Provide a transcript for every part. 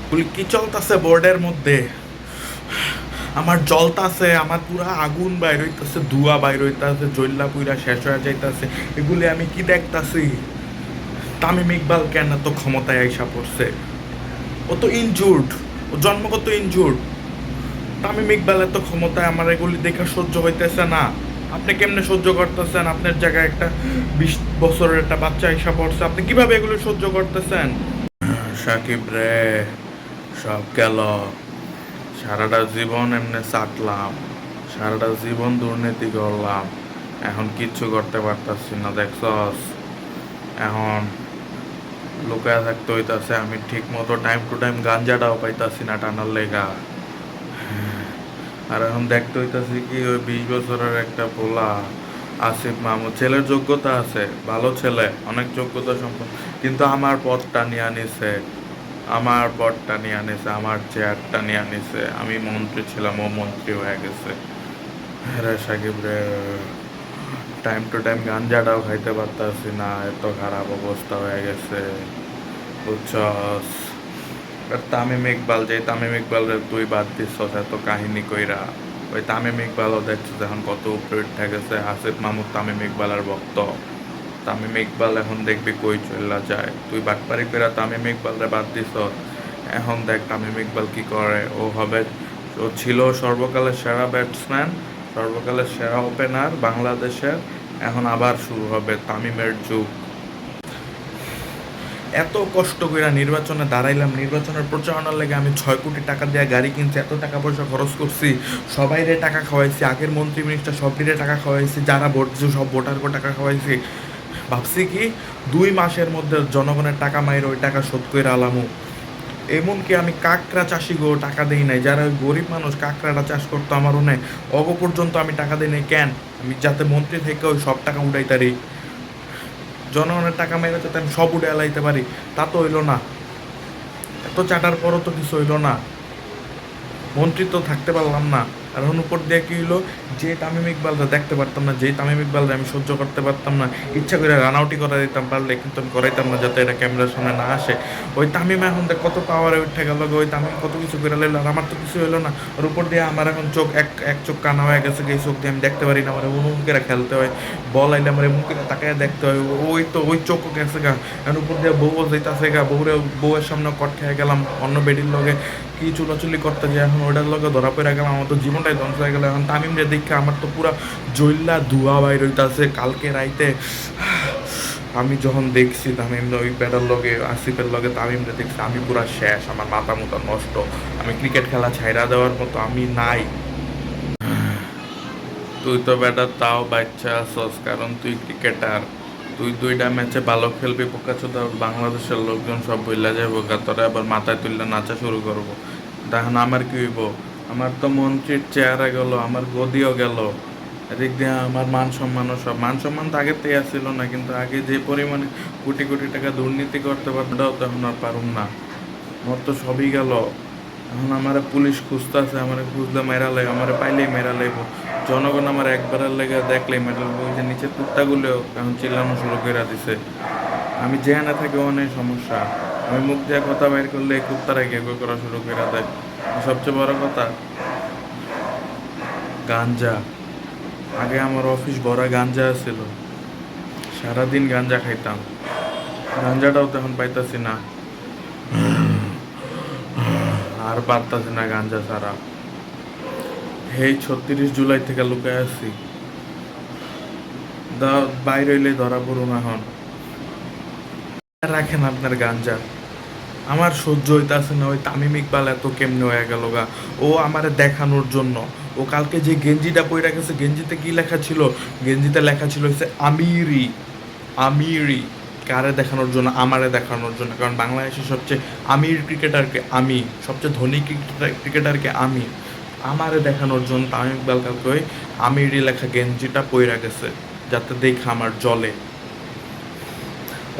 বলি কি চলতেছে বোর্ডের মধ্যে? আমার জ্বলতাছে, আমার পুরা আগুন বাইর হইতাছে, ধোঁয়া বাইর হইতাছে, জল্লা পুরা শেষ হয়ে যাইতাছে। এগুলি আমি কি দেখতাছি? তামিম ইকবাল কেন এত ক্ষমতায় আইসা পড়ছে? ও তো ইনজুর্ড, ও জন্মগত ইনজুর্ড। তামিম ইকবাল এত ক্ষমতায়, আমার এগুলি দেখে সহ্য হইতেছে না। আপনি কেমনে সহ্য করতেছেন? আপনার জায়গায় একটা 20 বছরের একটা বাচ্চা আইসা পড়ছে, আপনি কিভাবে এগুলি সহ্য করতেছেন? সাকিব রে, সব গেল। সারাটা জীবন এমনি চাটলাম, সারাটা জীবন দুর্নীতি করলাম, এখন কিচ্ছু করতে পারতাছি না, দেখছস? এখন লুকায় থাকতে হইতাছে। আমি ঠিক মতো টাইম টু টাইম গাঞ্জাটাও পাইতাছি না টানার লেগা। আর এখন দেখতে হইতাছি কি, ওই 20 বছরের একটা পোলা আসিফ মাহমুদ, ছেলের যোগ্যতা আছে, ভালো ছেলে, অনেক যোগ্যতা সম্পন্ন, কিন্তু আমার পদটা নিয়ে আনিছে, আমার পদটা নিয়ে আনিছে, আমার চেয়ারটা নিয়ে আনিছে। আমি মন্ত্রী ছিলাম, ও মন্ত্রী হয়ে গেছে। রে সাকিব রে, টাইম টু টাইম গাঞ্জাটাও খাইতে পারতাছি না, এত খারাপ অবস্থা হয়ে গেছে, বুঝছস? আর তামিম ইকবাল, যে তামিম ইকবালের তুই বাদ দিচ্ছস এত কাহিনী কইরা, ওই তামিম ইকবালও দেখছিস এখন কত উপরে উঠে গেছে। আসিফ মাহমুদ তামিম ইকবালের ভক্ত। তামিম ইকবাল এখন দেখবি কই চল্লা যায়। তুই বাটপারি কইরা তামিম ইকবালরে বাদ দিছস, এখন দেখ তামিম ইকবাল কি করে। ও ছিল সর্বকালের সেরা ব্যাটসম্যান, সর্বকালের সেরা ওপেনার বাংলাদেশের। এখন আবার শুরু হবে তামিমের যুগ। এত কষ্ট কইরা নির্বাচনে দাঁড়াইলাম, নির্বাচনের প্রচারণার লেগে আমি 6 কোটি টাকা দিয়ে গাড়ি কিনছি, এত টাকা পয়সা খরচ করছি, সবাইরে টাকা খাওয়াইছি, আগের মন্ত্রী মিনিস্টার সবটিরে টাকা খাওয়াইছি, যারা ভোট দিছে সব ভোটারকে টাকা খাওয়াইছি। ভাবছি কি 2 মাসের মধ্যে জনগণের টাকা মাইরে ওই টাকা শোধ করে আলামু। এমনকি আমি কাঁকড়া চাষি গো টাকা দেই নাই, যারা ওই গরিব মানুষ কাঁকড়াটা চাষ করতো আমার ওনে, অগ পর্যন্ত আমি টাকা দেই নাই। কেন? আমি যাতে মন্ত্রী থেকে ওই সব টাকা উঠাইতারি, জনগণের টাকা মেরে যাতে আমি সব উঠে এলাইতে পারি। তা তো হইলো না। এত চাটার পরও তো কিছু হইলো না, মন্ত্রী তো থাকতে পারলাম না। আর এখন উপর দিয়ে কি হইলো, যে তামিম ইকবালরা দেখতে পারতাম না, যে তামিম ইকবালরা আমি সহ্য করতে পারতাম না, ইচ্ছা করে রান আউটই করা দিতাম পারলে, কিন্তু আমি করাইতাম না যাতে এটা ক্যামেরার সামনে না আসে। ওই তামিম এখন দেখ কত পাওয়ারে উঠে গেল, ওই তামিম কত কিছু করে লাইলো, আর আমার তো কিছু হইলো না। ওর উপর দিয়ে আমার এখন চোখ এক এক চোখ কানা হয়ে গেছে, এই চোখ দিয়ে আমি দেখতে পারি না, আমার মুখেরা খেলতে হয়, বল আইলে আমার মুখে তাকায় দেখতে হয়। ওই তো ওই চোখও গেছে গা। এখন উপর দিয়ে বউও যাইতাছে গা, বউয়ের সামনে কট খেয়ে গেলাম অন্য বেডির লগে, কি চুলাচুলি করতে যে এখন ওটার লগে ধরা পড়ে গেলাম, আমার তো জীবনটাই ধ্বংস হয়ে গেল। এখন তামিম রে দেখে আমার তো পুরা জইল্লা ধোয়া বাইর হইতাছে। কালকে রাইতে আমি যখন দেখছি তামিম ওই ব্যাটার লগে আসিফের লগে তামিম রে দেখছি, আমি পুরা শেষ, আমার মাথা মুথা নষ্ট। আমি ক্রিকেট খেলা ছাইরা দেওয়ার মতো আমি নাই। তুই তো ব্যাটার তাও বাচ্চা আছস, কারণ তুই ক্রিকেটার। তুই 2টা ম্যাচে ভালো খেলবি, পোকাচোদা বাংলাদেশের লোকজন সব বইলা যাবো গা, তোরা আবার মাথায় তুললে নাচা শুরু করবো। তখন আমার কি হইব? আমার তো মন্ত্রীর চেহারা গেল, আমার গদিও গেল, এদিক দিয়ে আমার মান সম্মানও সব। মান সম্মান তো আগের থেকে আসছিল না, কিন্তু আগে যে পরিমাণে কোটি কোটি টাকা দুর্নীতি করতে পারতাম তখন আর পারুম না। আমার তো সবই গেল। এখন আমার পুলিশ খুঁজতেছে, আমার খুঁজলে মেরা লাগে, আমার পাইলেই মেরা লাগবো। জনগণ আমার একবারের লেগে দেখলেই মেরা লাগবো। ওই যে নিচে কুত্তাগুলো এখন চিল্লানো শুরু করে দিছে। আমি যেখানে থাকি অনেক সমস্যা, আমি মুখ দিয়ে কথা বাইর করলে এই কুত্তারা গেগো করা শুরু করে দেয়। সবচেয়ে বড় কথা, গাঞ্জা। আগে আমার অফিস ভরা গাঞ্জা ছিল, সারাদিন গাঞ্জা খাইতাম, গাঞ্জাটাও তখন পাইতাছি না, আর পারতাছি না গাঞ্জা ছাড়া। এই 36 জুলাই থেকে লুকায় আছি, বাইরে হইলে ধরা পড়ুন। এখন রাখেন আপনার গাঞ্জা, আমার সহ্য হইতাছে না। ওই তামিম ইকবাল এত কেমনে হয়ে গেল গা, ও আমারে দেখানোর জন্য। ও কালকে যে গেঞ্জিটা পইরা গেছে, গেঞ্জিতে কি লেখা ছিল? গেঞ্জিতে লেখা ছিল হচ্ছে আমিরি। আমিরি কারে দেখানোর জন্য? আমারে দেখানোর জন্য, কারণ বাংলাদেশের সবচেয়ে আমির ক্রিকেটারকে আমি, সবচেয়ে ধনী ক্রিকেটারকে আমি। আমারে দেখানোর জন্য তামিম ইকবাল কালকে ওই আমিরি লেখা গেঞ্জিটা পইরা গেছে, যাতে দেখা আমার জলে।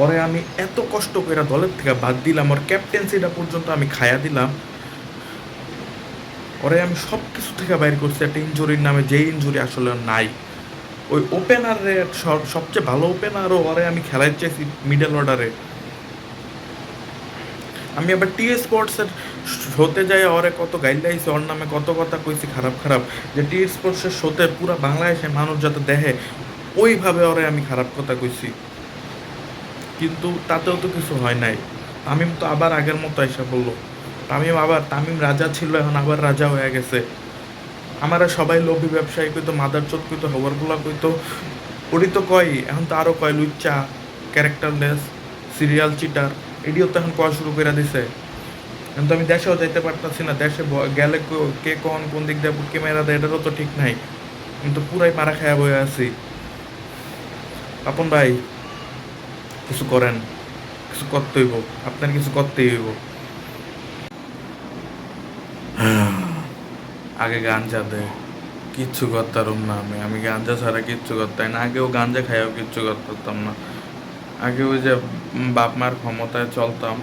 ওরে আমি এত কষ্ট করে দলের থেকে বাদ দিলাম, ওর ক্যাপ্টেন্সিটা পর্যন্ত আমি খায়া দিলাম। ওরে আমি সব কিছু থেকে বাইর করছি একটা ইনজুরির নামে, যে ইনজুরি আসলে আর নাই। ওই ওপেনারে, সবচেয়ে ভালো ওপেনারও ওরে আমি খেলাইতে চাইছি মিডল অর্ডারে, আমি আবার টি স্পোর্টসের শোতে যাই ওরে কত গাইলাইছি, ওর নামে কত কথা কইছি খারাপ খারাপ, যে টি স্পোর্টসের শোতে পুরা বাংলাদেশের মানুষ যাতে দেখে ওইভাবে ওরে আমি খারাপ কথা কইছি, কিন্তু তাতেও তো কিছু হয় নাই। তামিম তো আবার আগের মতো এসে বললো, তামিম রাজা ছিল, এখন আবার রাজা হয়ে গেছে। আমারা সবাই লোভী ব্যবসায়ী কইতো, মাদার চোদ কইতো, হবরগুলা কইতো, ওরই তো কয়, এখন তো আরও কয় লুচ্চা, ক্যারেক্টারলেস, সিরিয়াল চিটার, এডিও তো এখন কয়া শুরু করে দিছে। কিন্তু আমি দেশেও যাইতে পারতাছি না, দেশে গেলে কে কখন কোন দিক দিয়ে কে মেরা দেয় এটারও তো ঠিক নাই, কিন্তু পুরাই মারা খায়া বয়ে আছি। আপন ভাই কিছু করেন, কিছু করতে হইব, আপনার কিছু করতেই হইব। আগে গাঞ্জা দেয়, কিচ্ছু করতাম না আমি গাঞ্জা ছাড়া কিচ্ছু করতাম না, আগেও গাঞ্জা খাইয়াও কিচ্ছু করতাম না। আগে ওই যে বাপ মার ক্ষমতায় চলতাম,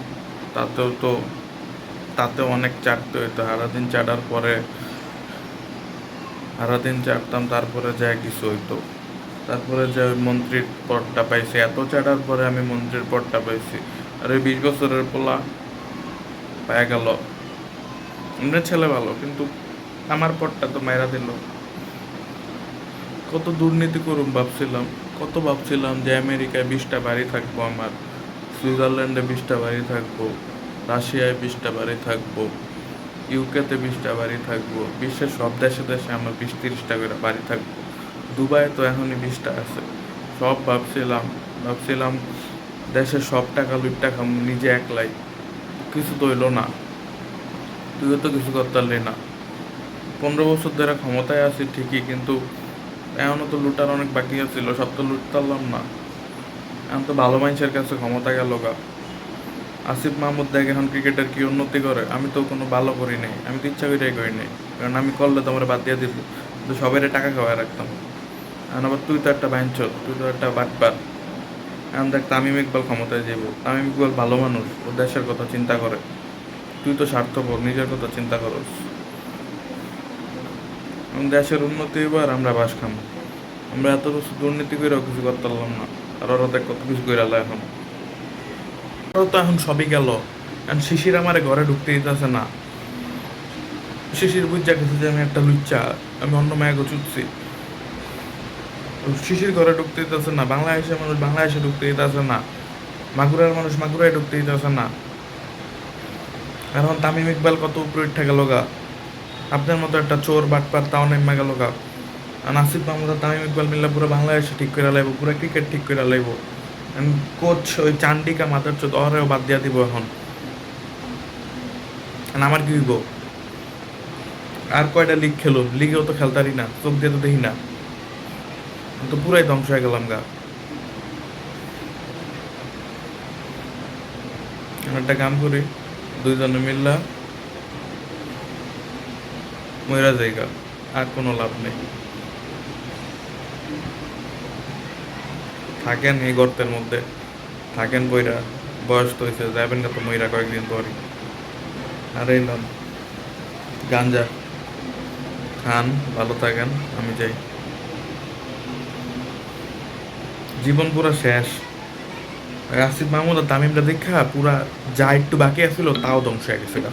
তাতেও তো তাতেও অনেক চাটতে হইতো, সারাদিন চাটার পরে, সারাদিন চাটতাম, তারপরে যা কিছু হইতো, তারপরে যে ওই মন্ত্রীর পদটা পাইছি, এত চাটার পরে আমি মন্ত্রীর পদটা পাইছি। আর ওই 20 বছরের পোলা পায়া গেল, এমনি ছেলে ভালো, কিন্তু আমার পদটা তো মাইরা দিল। কত দুর্নীতি করুম ভাবছিলাম, কত ভাবছিলাম যে আমেরিকায় 20টা বাড়ি থাকবো আমার, সুইজারল্যান্ডে 20টা বাড়ি থাকবো, রাশিয়ায় 20টা বাড়ি থাকবো, ইউকেতে 20টা বাড়ি থাকবো, বিশ্বের সব দেশে দেশে আমার 20-30টা করে বাড়ি থাকবো, দুবাইয়ে তো এখনই 20টা আছে। সব ভাবছিলাম দেশের সব টাকা লুটটা খাম নিজে একলাই, কিছু তো হইলো না, তুইও তো কিছু করতে পারলি না। 15 বছর ধরে ক্ষমতায় আছি ঠিকই, কিন্তু এখনও তো লুটার অনেক বাকি ছিল, সব তো লুটতে পারলাম না। এখন তো ভালো মানুষের কাছে ক্ষমতা গেল গা। আসিফ মাহমুদ দেখ এখন ক্রিকেটের কি উন্নতি করে, আমি তো কোনো ভালো করি নাই, আমি তো ইচ্ছা করেই করি নাই, কারণ আমি করলে তো আমার বাদ দিয়ে দিব, তো সবাই টাকা খাওয়াই রাখতাম। এখন আবার তুই তো একটা বাইঞ্চ, তুই তো একটা বাটপার। এখন দেখ তামিম ইকবাল ক্ষমতায় যাবো, তামিম ইকবাল ভালো মানুষ, ও দেশের কথা চিন্তা করে, তুই তো স্বার্থপর, নিজের কথা চিন্তা করস। দেশের উন্নতি এবার আমরা বাস খাম, আমরা এত বছর দুর্নীতি করেও কিছু করতে পারলাম না, আর ওরা দেখ কত কিছু করে আলো এখন। ওরা তো এখন সবই গেল, এখন শিশির আমারে ঘরে ঢুকতে দিতেছে না। শিশির বুঝা গেছে যে আমি একটা লুচ্চা, আমি অন্য মায়াকে চুটছি, শিশির ঘরে ঢুকতে দিতেছে না, বাংলাদেশের মানুষ বাংলাদেশে ঢুকতে দিতেছে না, মাগুরার মানুষ মাগুরায় ঢুকতে দিতেছে না। এখন তামিম ইকবাল কত উপরে উঠে গেল গা, আপনার মতো একটা চোর বাটপার তাও নেমা গেল গা। আর আসিফ মাহমুদ আর তামিম ইকবাল মিললে পুরো বাংলাদেশে ঠিক করে লাইব, পুরো ক্রিকেট ঠিক করে লাইব। কোচ ওই চান্ডিকা মাথার চোদ অহরেও বাদ দিয়া দিব এখন। আমার কি হইব, আর কয়টা লিগ খেলুম, লিগেও তো খেলতারি না, চোখ দিয়ে তো দেখি না, তো পুরাই ধ্বংস হয়ে গেলাম গা। একটা কাম করি, দুইজনে মিললা ময়রা জায়গা, আর কোনো লাভ নেই। থাকেন এই গর্তের মধ্যে, থাকেন বইরা, বয়স তো হয়েছে, যাবেন না তো ময়রা কয়েকদিন পরই। আর এলাম গাঞ্জা খান, ভালো থাকেন, আমি যাই, জীবন পুরা শেষ। আসিফ মাহমুদ আর তামিমরা দেখা পুরা যা একটু বাকি আছিল তাও ধ্বংস হয়ে গেছে গা।